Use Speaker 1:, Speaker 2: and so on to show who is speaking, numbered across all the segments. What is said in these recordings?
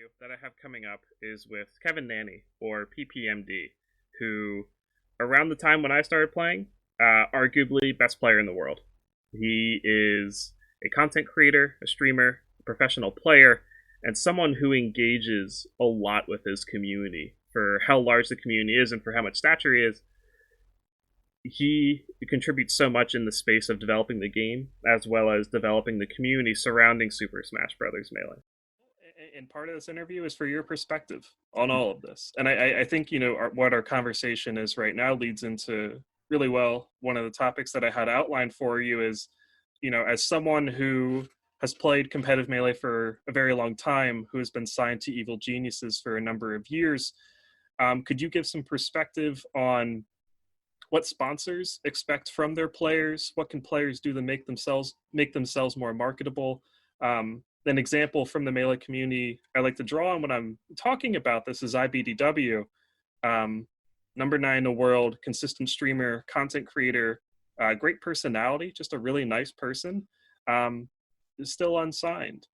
Speaker 1: interview that I have coming up is with Kevin Nanney, or PPMD, who, around the time when I started playing, arguably best player in the world. He is a content creator, a streamer, a professional player, and someone who engages a lot with his community. For how large the community is and for how much stature he is, he contributes so much in the space of developing the game as well as developing the community surrounding Super Smash Bros. Melee. And part of this interview is for your perspective on all of this. And I think, what our conversation is right now leads into really well. One of the topics that I had outlined for you is, as someone who has played competitive Melee for a very long time, who has been signed to Evil Geniuses for a number of years, could you give some perspective on what sponsors expect from their players? What can players do to make themselves more marketable? An example from the Melee community I like to draw on when I'm talking about this is IBDW, number 9 in the world, consistent streamer, content creator, great personality, just a really nice person, is still unsigned.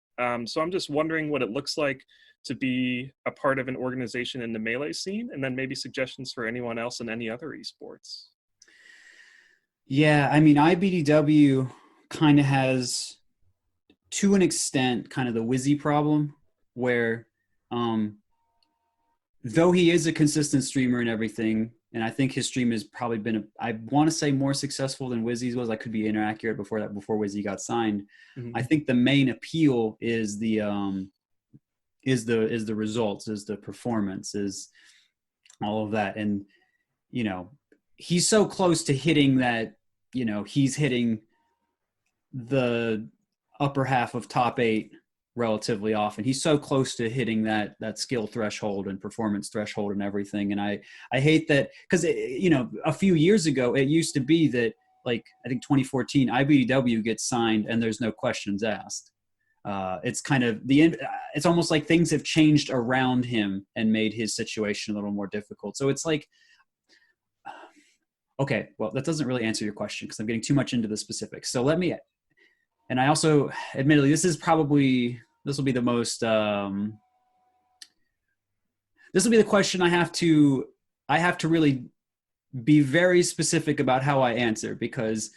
Speaker 1: So I'm just wondering what it looks like to be a part of an organization in the Melee scene, and then maybe suggestions for anyone else in any other esports.
Speaker 2: Yeah, I mean, IBDW kind of has, to an extent, kind of the Wizzy problem, where though he is a consistent streamer and everything, and I think his stream has probably been, I want to say, more successful than Wizzy's was. I could be inaccurate before Wizzy got signed. Mm-hmm. I think the main appeal is the results, is the performance, is all of that. And, he's so close to hitting that, he's hitting the upper half of top 8 relatively often. He's so close to hitting that skill threshold and performance threshold and everything. And I hate that, because a few years ago it used to be that, like, I think 2014 IBDW gets signed and there's no questions asked. It's kind of it's almost like things have changed around him and made his situation a little more difficult. So it's like, okay, well, that doesn't really answer your question because I'm getting too much into the specifics. So and I also, admittedly, this will be the most, this will be the question I have to really be very specific about how I answer, because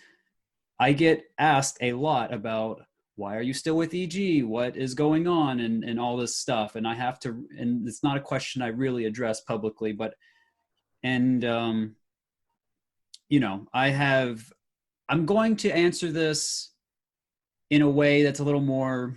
Speaker 2: I get asked a lot about, why are you still with EG? What is going on? And all this stuff. And I have to, and it's not a question I really address publicly, but, I'm going to answer this in a way that's a little more,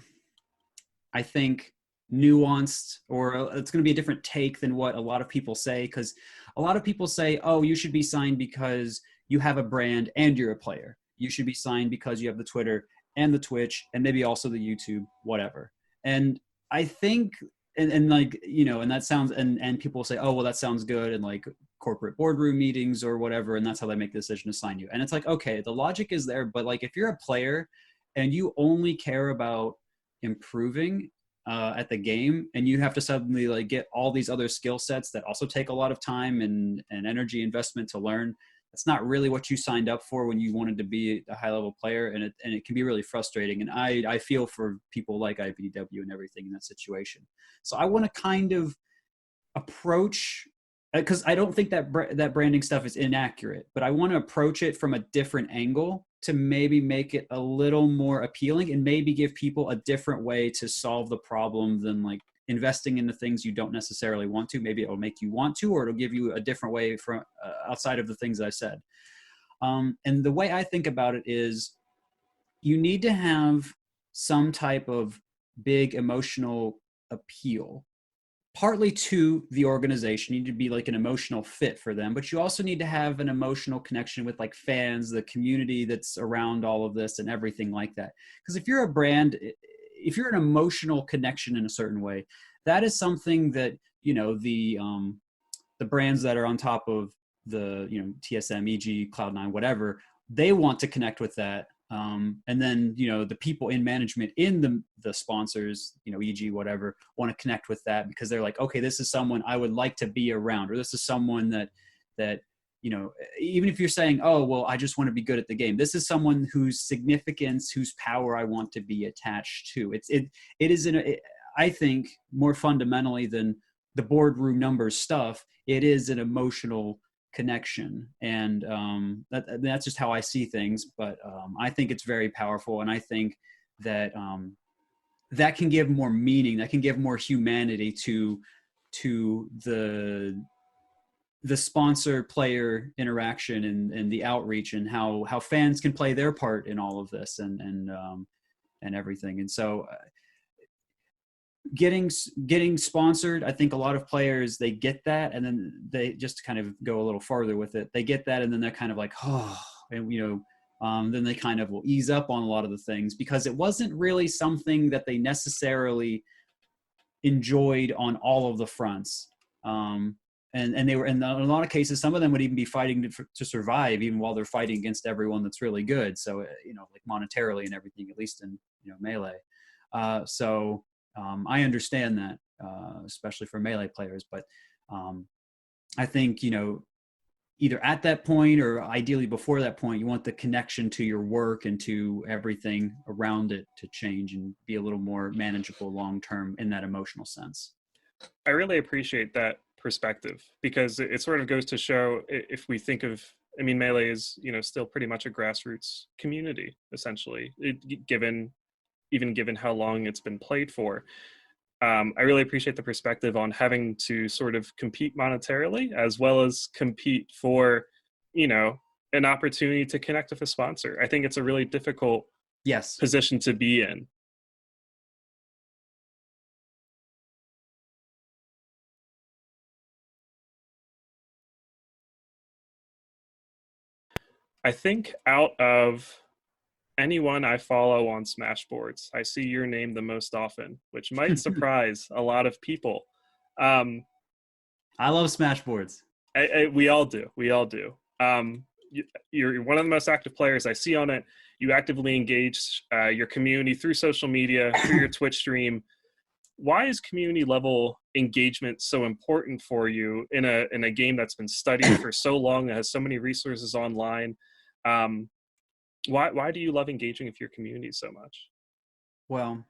Speaker 2: I think, nuanced, or it's going to be a different take than what a lot of people say. Because a lot of people say, oh, you should be signed because you have a brand and you're a player. You should be signed because you have the Twitter and the Twitch and maybe also the YouTube, whatever. And I think, and like, and that sounds, and people will say, oh, well, that sounds good. And like corporate boardroom meetings or whatever. And that's how they make the decision to sign you. And it's like, okay, the logic is there. But like, if you're a player and you only care about improving at the game, and you have to suddenly like get all these other skill sets that also take a lot of time and energy investment to learn, that's not really what you signed up for when you wanted to be a high level player. And it can be really frustrating. And I feel for people like IBDW and everything in that situation. So I want to kind of approach, because I don't think that branding stuff is inaccurate, but I want to approach it from a different angle to maybe make it a little more appealing and maybe give people a different way to solve the problem than like investing in the things you don't necessarily want to. Maybe it'll make you want to, or it'll give you a different way from outside of the things I said. And the way I think about it is, you need to have some type of big emotional appeal, partly to the organization. You need to be like an emotional fit for them, but you also need to have an emotional connection with like fans, the community that's around all of this and everything like that. Because if you're a brand, if you're an emotional connection in a certain way, that is something that, the brands that are on top of the, TSM, EG, Cloud9, whatever, they want to connect with that. And then, the people in management, in the sponsors, EG, whatever, want to connect with that because they're like, okay, this is someone I would like to be around, or this is someone that, even if you're saying, oh, well, I just want to be good at the game, this is someone whose significance, whose power I want to be attached to. I think more fundamentally than the boardroom numbers stuff, it is an emotional connection, and that's just how I see things. But I think it's very powerful, and I think that that can give more meaning, that can give more humanity to the sponsor player interaction and the outreach, and how fans can play their part in all of this, and everything. And so getting sponsored, I think a lot of players, they get that, and then they just kind of go a little farther with it. They get that, and then they're kind of like, oh, and then they kind of will ease up on a lot of the things, because it wasn't really something that they necessarily enjoyed on all of the fronts. And they were, in a lot of cases, some of them would even be fighting to survive, even while they're fighting against everyone that's really good. So, like monetarily and everything, at least in, Melee. So I understand that, especially for Melee players. But I think, either at that point or ideally before that point, you want the connection to your work and to everything around it to change and be a little more manageable long-term in that emotional sense.
Speaker 1: I really appreciate that perspective, because it sort of goes to show, if we think of, I mean, Melee is, still pretty much a grassroots community, essentially, given how long it's been played for. I really appreciate the perspective on having to sort of compete monetarily, as well as compete for, an opportunity to connect with a sponsor. I think it's a really difficult position to be in. I think out of anyone I follow on Smashboards, I see your name the most often, which might surprise a lot of people. I
Speaker 2: love Smashboards.
Speaker 1: We all do. We all do. You're one of the most active players I see on it. You actively engage your community through social media, through your Twitch stream. Why is community level engagement so important for you in a game that's been studied for so long, that has so many resources online? Why do you love engaging with your community so much?
Speaker 2: Well,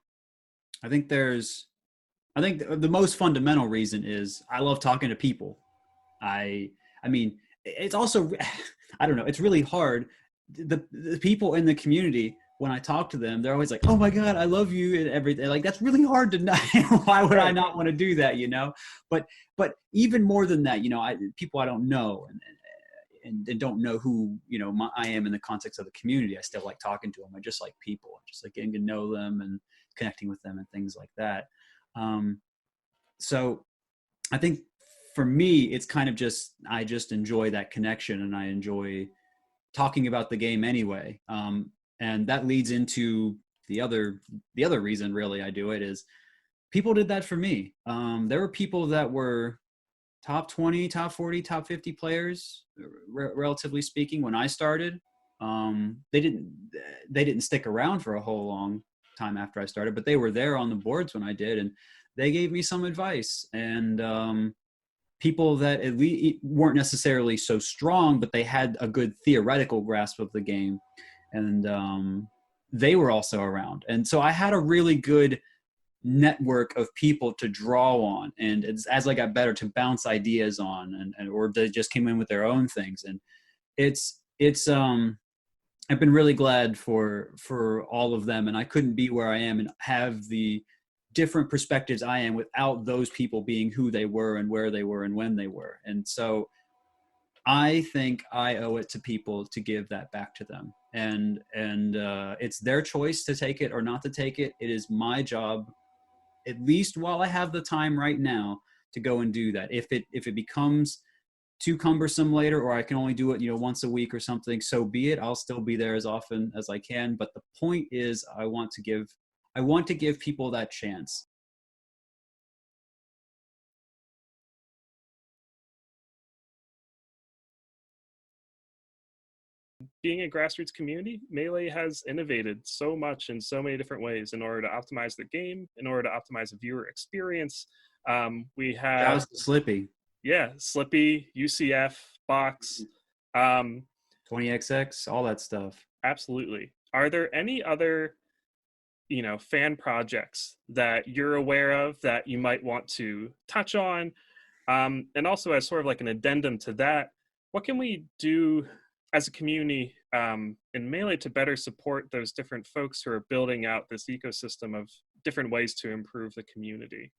Speaker 2: I think the most fundamental reason is I love talking to people. I mean, it's also, I don't know, it's really hard. The people in the community, when I talk to them, they're always like, oh my God, I love you and everything. Like, that's really hard to know. Why would I not want to do that, But even more than that, people I don't know and don't know who, I am in the context of the community, I still like talking to them. I just like people. I just like getting to know them and connecting with them and things like that. So I think for me, it's kind of I just enjoy that connection, and I enjoy talking about the game anyway. And that leads into the other reason really I do it is people did that for me. There were people that were top 20, top 40, top 50 players, relatively speaking, when I started. They didn't stick around for a whole long time after I started, but they were there on the boards when I did, and they gave me some advice. And people that at least weren't necessarily so strong, but they had a good theoretical grasp of the game, and they were also around. And so I had a really good network of people to draw on, and as I got better, to bounce ideas on, and or they just came in with their own things. And it's I've been really glad for all of them, and I couldn't be where I am and have the different perspectives I am without those people being who they were and where they were and when they were. And so I think I owe it to people to give that back to them, and it's their choice to take it or not to take it. It is my job, at least while I have the time right now, to go and do that. If it becomes too cumbersome later, or I can only do it, once a week or something, so be it. I'll still be there as often as I can. But the point is, I want to give people that chance.
Speaker 1: Being a grassroots community, Melee has innovated so much in so many different ways in order to optimize the game, in order to optimize the viewer experience. We have
Speaker 2: Slippy.
Speaker 1: Yeah, Slippy, UCF, Box,
Speaker 2: 20XX, all that stuff.
Speaker 1: Absolutely. Are there any other fan projects that you're aware of that you might want to touch on? And also, as sort of like an addendum to that, what can we do as a community in Melee to better support those different folks who are building out this ecosystem of different ways to improve the community?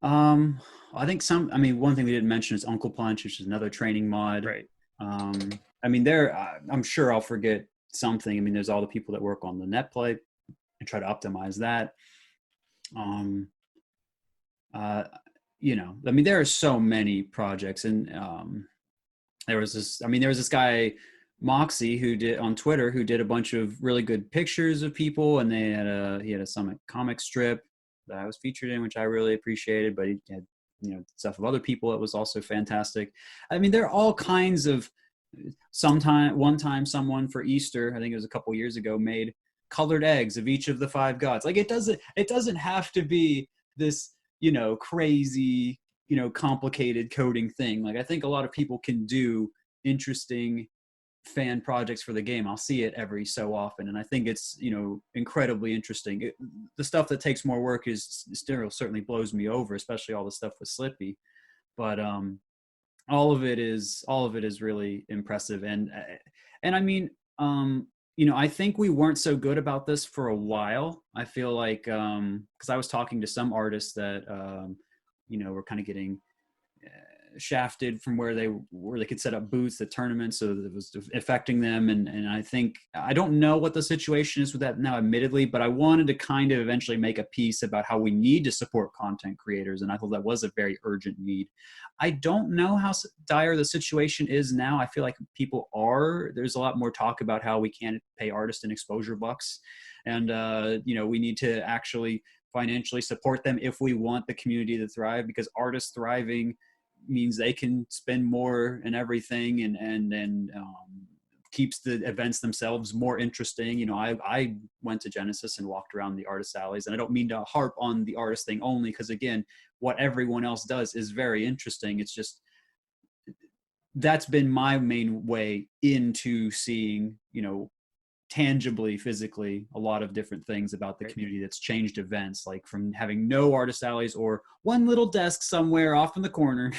Speaker 2: I think one thing we didn't mention is Uncle Punch, which is another training mod.
Speaker 1: Right.
Speaker 2: I'm sure I'll forget something. I mean, there's all the people that work on the net play and try to optimize that. There are so many projects, and there was this guy Moxie who did on Twitter, who did a bunch of really good pictures of people, and he had a Summit comic strip that I was featured in, which I really appreciated, but he had stuff of other people that was also fantastic. I mean, there are all kinds of. One time someone for Easter, I think it was a couple years ago, made colored eggs of each of the 5 gods. Like, it doesn't have to be this crazy complicated coding thing. Like, I think a lot of people can do interesting fan projects for the game. I'll see it every so often, and I think it's incredibly interesting. The stuff that takes more work is still certainly blows me over, especially all the stuff with Slippy, but all of it is really impressive. And I mean, I think we weren't so good about this for a while. I feel like because I was talking to some artists that were kind of getting shafted from where they could set up booths at tournaments, so that it was affecting them. And I think, I don't know what the situation is with that now, admittedly, but I wanted to kind of eventually make a piece about how we need to support content creators, and I thought that was a very urgent need. I don't know how dire the situation is now. I feel like there's a lot more talk about how we can't pay artists in exposure bucks, and we need to actually financially support them if we want the community to thrive, because artists thriving means they can spend more and everything, and keeps the events themselves more interesting. I went to Genesis and walked around the artist alleys, and I don't mean to harp on the artist thing only, because again, what everyone else does is very interesting. It's just, that's been my main way into seeing, tangibly, physically, a lot of different things about the community that's changed events, like from having no artist alleys or one little desk somewhere off in the corner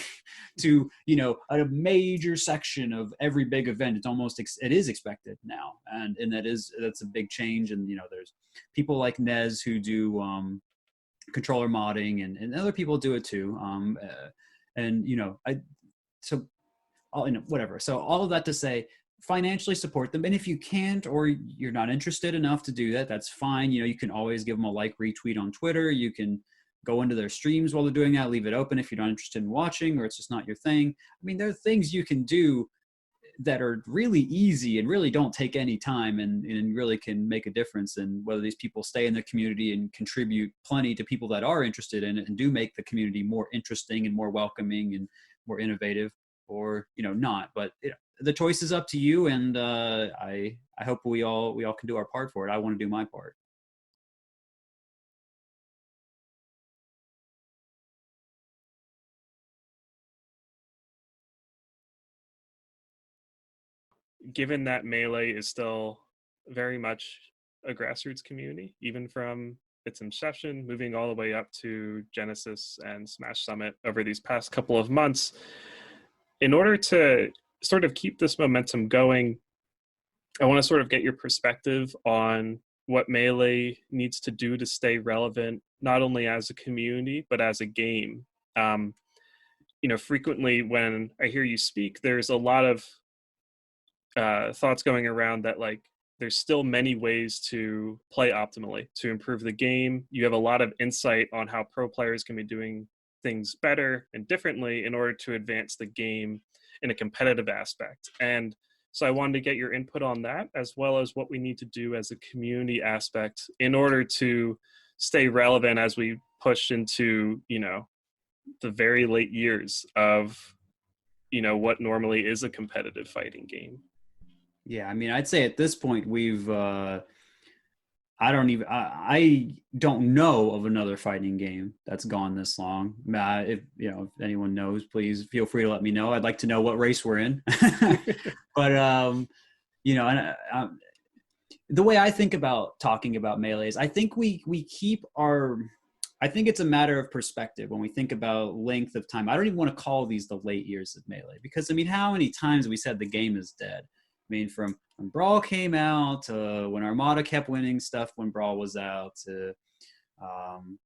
Speaker 2: to a major section of every big event. It's almost it is expected now, and that's a big change. And there's people like Nez who do controller modding, and other people do it too, whatever. So all of that to say, financially support them. And if you can't, or you're not interested enough to do that, that's fine. You can always give them a retweet on Twitter. You can go into their streams while they're doing that, leave it open if you're not interested in watching, or it's just not your thing. I mean, there are things you can do that are really easy and really don't take any time, and really can make a difference in whether these people stay in the community and contribute plenty to people that are interested in it and do make the community more interesting and more welcoming and more innovative, or not. But the choice is up to you, and I hope we all can do our part for it. I want to do my part.
Speaker 1: Given that Melee is still very much a grassroots community, even from its inception, moving all the way up to Genesis and Smash Summit over these past couple of months, in order to sort of keep this momentum going, I want to sort of get your perspective on what Melee needs to do to stay relevant, not only as a community, but as a game. Frequently when I hear you speak, there's a lot of thoughts going around that, like, there's still many ways to play optimally to improve the game. You have a lot of insight on how pro players can be doing things better and differently in order to advance the game in a competitive aspect. And so I wanted to get your input on that, as well as what we need to do as a community aspect in order to stay relevant as we push into, the very late years of, what normally is a competitive fighting game.
Speaker 2: Yeah, I mean, I'd say at this point we've I don't know of another fighting game that's gone this long. If anyone knows, please feel free to let me know. I'd like to know what race we're in. But the way I think about talking about Melee is I think we keep our, I think it's a matter of perspective when we think about length of time. I don't even want to call these the late years of Melee, because I mean, how many times have we said the game is dead? I mean, from when Brawl came out to when Armada kept winning stuff when Brawl was out to um,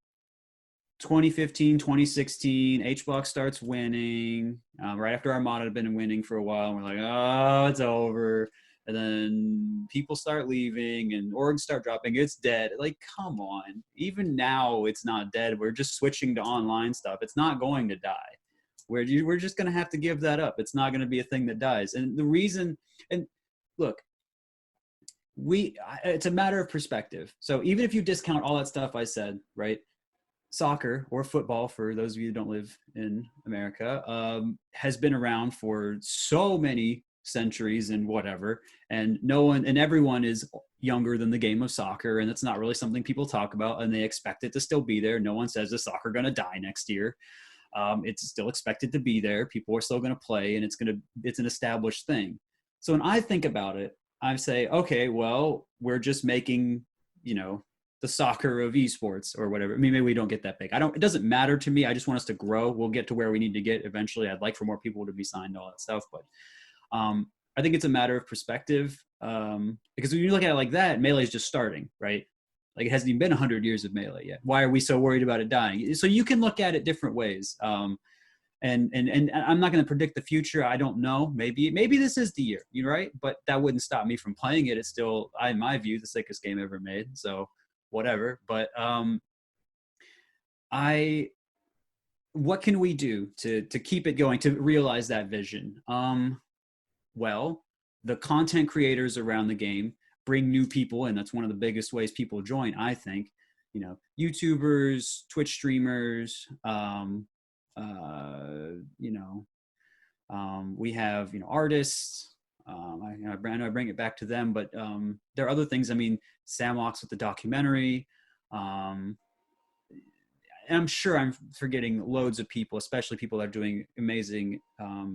Speaker 2: 2015, 2016, HBlock starts winning. Right after Armada had been winning for a while, and we're like, oh, it's over. And then people start leaving and orgs start dropping. It's dead. Like, come on. Even now, it's not dead. We're just switching to online stuff. It's not going to die. We're just going to have to give that up. It's not going to be a thing that dies. And the reason, and look, it's a matter of perspective. So even if you discount all that stuff I said, right? Soccer, or football for those of you who don't live in America, has been around for so many centuries and whatever, and no one and everyone is younger than the game of soccer, and it's not really something people talk about, and they expect it to still be there. No one says, is soccer going to die next year? It's still expected to be there. People are still going to play, and it's an established thing. So when I think about it, I say, okay, well, we're just making, the soccer of esports or whatever. I mean, maybe we don't get that big. It doesn't matter to me. I just want us to grow. We'll get to where we need to get eventually. I'd like for more people to be signed, all that stuff. But I think it's a matter of perspective, because when you look at it like that, Melee is just starting, right? Like, it hasn't even been 100 years of Melee yet. Why are we so worried about it dying? So you can look at it different ways. And I'm not going to predict the future. I don't know. Maybe this is the year, right? But that wouldn't stop me from playing it. It's still, in my view, the sickest game ever made. So whatever. But what can we do to keep it going, to realize that vision? Well, the content creators around the game bring new people in. That's one of the biggest ways people join, I think. YouTubers, Twitch streamers, we have artists. I bring it back to them, but there are other things. I mean, Samlox with the documentary. And I'm sure I'm forgetting loads of people, especially people that are doing amazing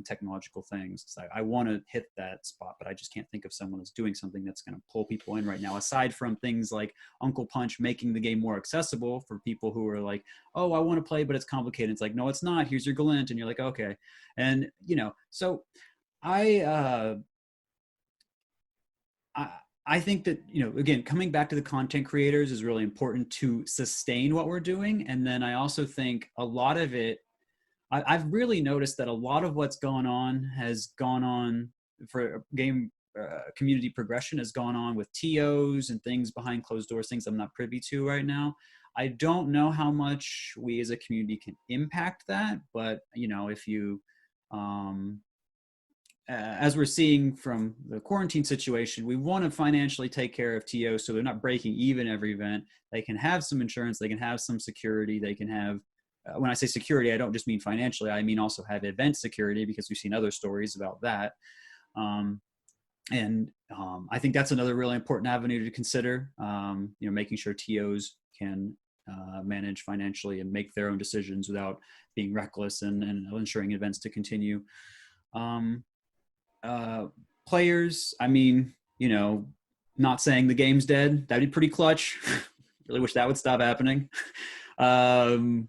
Speaker 2: technological things. So I want to hit that spot, but I just can't think of someone who's doing something that's going to pull people in right now, aside from things like Uncle Punch making the game more accessible for people who are like, oh, I want to play, but it's complicated. It's like, no, it's not. Here's your glint. And you're like, okay. And, so I think that, again, coming back to the content creators is really important to sustain what we're doing. And then I also think a lot of it, I've really noticed that a lot of what's gone on has gone on for game community progression, has gone on with TOs and things behind closed doors, things I'm not privy to right now. I don't know how much we as a community can impact that, but if you, as we're seeing from the quarantine situation, we want to financially take care of TOs so they're not breaking even every event. They can have some insurance, they can have some security, they can have, when I say security, I don't just mean financially, I mean also have event security, because we've seen other stories about that. I think that's another really important avenue to consider, making sure TOs can manage financially and make their own decisions without being reckless, and ensuring events to continue. Players, I mean, not saying the game's dead. That'd be pretty clutch. Really wish that would stop happening. Not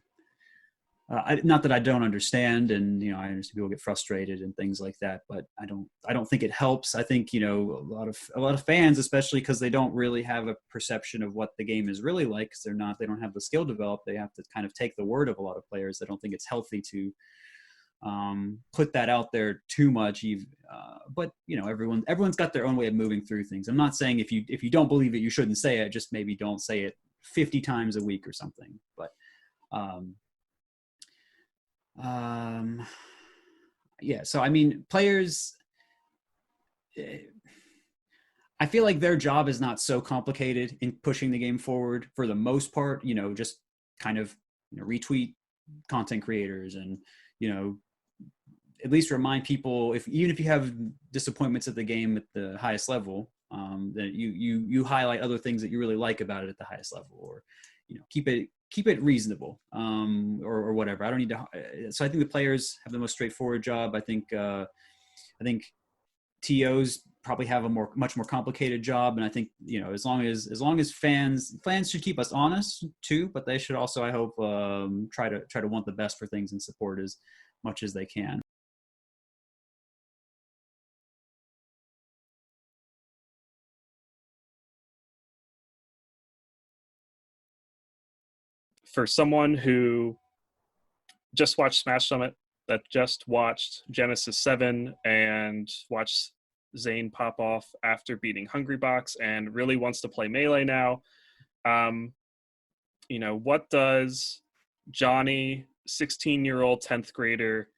Speaker 2: that I don't understand, and I understand people get frustrated and things like that, but I don't think it helps. I think a lot of fans, especially because they don't really have a perception of what the game is really like, because they don't have the skill developed. They have to kind of take the word of a lot of players. I don't think it's healthy to put that out there too much. But everyone's got their own way of moving through things. I'm not saying if you don't believe it, you shouldn't say it. Just maybe don't say it 50 times a week or something. But yeah. So I mean, players, I feel like their job is not so complicated in pushing the game forward for the most part. Just kind of retweet content creators and at least remind people, even if you have disappointments at the game at the highest level, that you highlight other things that you really like about it at the highest level, or keep it reasonable, or whatever. I don't need to. So I think the players have the most straightforward job. I think TOs probably have a much more complicated job. And I think, you know, as long as fans should keep us honest too, but they should also, I hope, try to want the best for things and support as much as they can.
Speaker 1: For someone who just watched Smash Summit, that just watched Genesis 7 and watched Zane pop off after beating Hungrybox and really wants to play Melee now, um, you know, what does Johnny, 16-year-old 10th grader,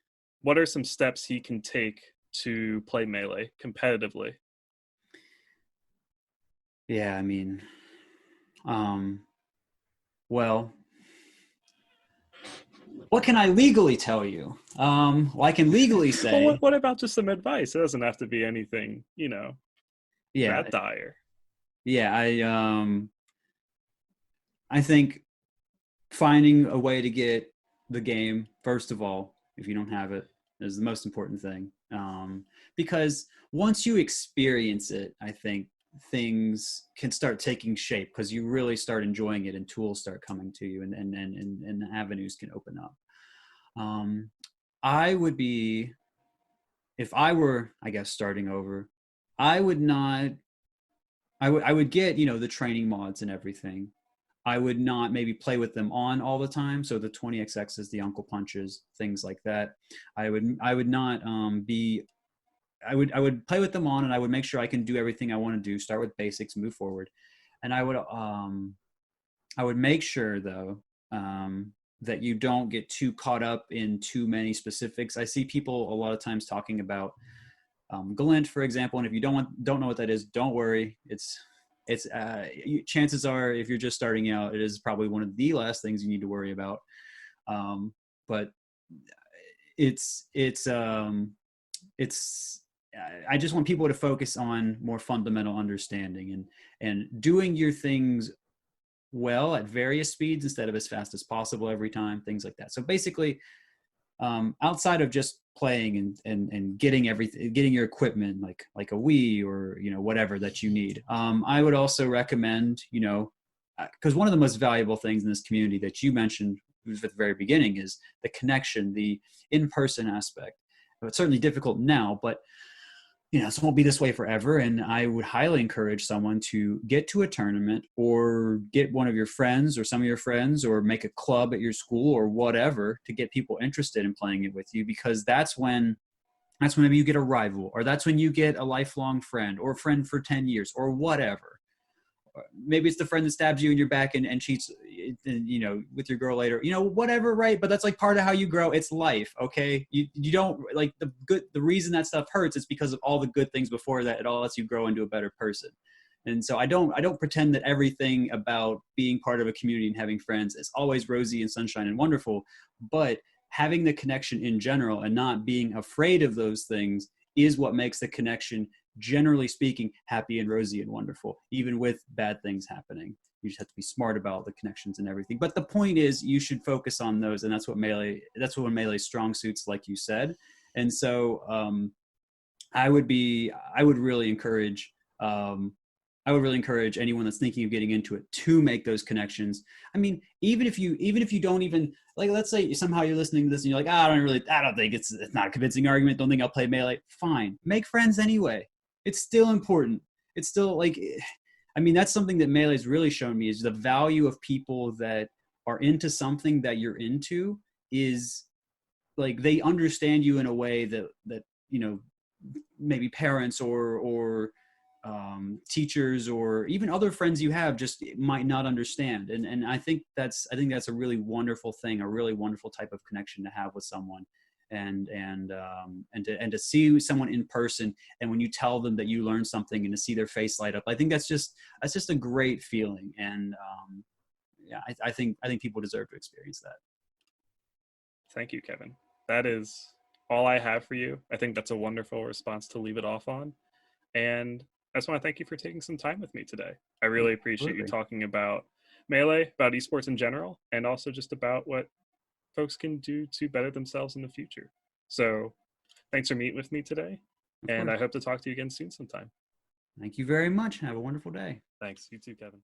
Speaker 1: what are some steps he can take to play Melee competitively?
Speaker 2: Yeah, I mean, well, what can I legally tell you? Well, I can legally
Speaker 1: Well,
Speaker 2: say,
Speaker 1: what about just some advice? It doesn't have to be anything, you know,
Speaker 2: yeah,
Speaker 1: that dire.
Speaker 2: yeah, I think finding a way to get the game, first of all, if you don't have it, is the most important thing. Because once you experience it, I think things can start taking shape because you really start enjoying it and tools start coming to you and avenues can open up. Um, I would be, if I were, I guess, starting over, I would not, I would get, you know, the training mods and everything. I would not maybe play with them on all the time. So the 20xx's, the Uncle Punches, things like that. I would not be. I would play with them on, and I would make sure I can do everything I want to do. Start with basics, move forward, and I would make sure though that you don't get too caught up in too many specifics. I see people a lot of times talking about Glint, for example, and if you don't know what that is, don't worry. Chances are, if you're just starting out, it is probably one of the last things you need to worry about. But it's I just want people to focus on more fundamental understanding and doing your things well at various speeds instead of as fast as possible every time, things like that. So basically, outside of just playing and getting everything, getting your equipment like a Wii or, you know, whatever that you need, I would also recommend, you know, because one of the most valuable things in this community that you mentioned at the very beginning is the connection, the in-person aspect. It's certainly difficult now, but you know, this won't be this way forever. And I would highly encourage someone to get to a tournament or get one of your friends or some of your friends or make a club at your school or whatever to get people interested in playing it with you, because that's when maybe you get a rival, or that's when you get a lifelong friend or a friend for 10 years or whatever. Maybe it's the friend that stabs you in your back and cheats, you know, with your girl later, you know, whatever, right? But that's like part of how you grow. It's life, okay? You don't like the reason that stuff hurts is because of all the good things before that. It all lets you grow into a better person. And so I don't pretend that everything about being part of a community and having friends is always rosy and sunshine and wonderful, but having the connection in general and not being afraid of those things is what makes the connection, generally speaking, happy and rosy and wonderful, even with bad things happening. You just have to be smart about the connections and everything. But the point is, you should focus on those, and that's what Melee's strong suits, like you said. And so I would really encourage anyone that's thinking of getting into it to make those connections. I mean, even if you don't even, like, let's say somehow you're listening to this and you're like, I don't think it's not a convincing argument. Don't think I'll play Melee. Fine. Make friends anyway. It's still important. It's still like, I mean, that's something that Melee's really shown me, is the value of people that are into something that you're into. Is like, they understand you in a way that, you know, maybe parents or teachers or even other friends you have just might not understand. And I think that's a really wonderful thing, a really wonderful type of connection to have with someone. And to see someone in person, and when you tell them that you learned something and to see their face light up, I think that's just a great feeling. And yeah, I think people deserve to experience that.
Speaker 1: Thank you, Kevin. That is all I have for you. I think that's a wonderful response to leave it off on. And I just want to thank you for taking some time with me today. I really appreciate you
Speaker 2: Absolutely.
Speaker 1: talking about Melee, about esports in general, and also just about what folks can do to better themselves in the future. So thanks for meeting with me today.
Speaker 2: Of
Speaker 1: And
Speaker 2: course.
Speaker 1: I hope to talk to you again soon sometime.
Speaker 2: Thank you very much. Have a wonderful day.
Speaker 1: Thanks. You too, Kevin.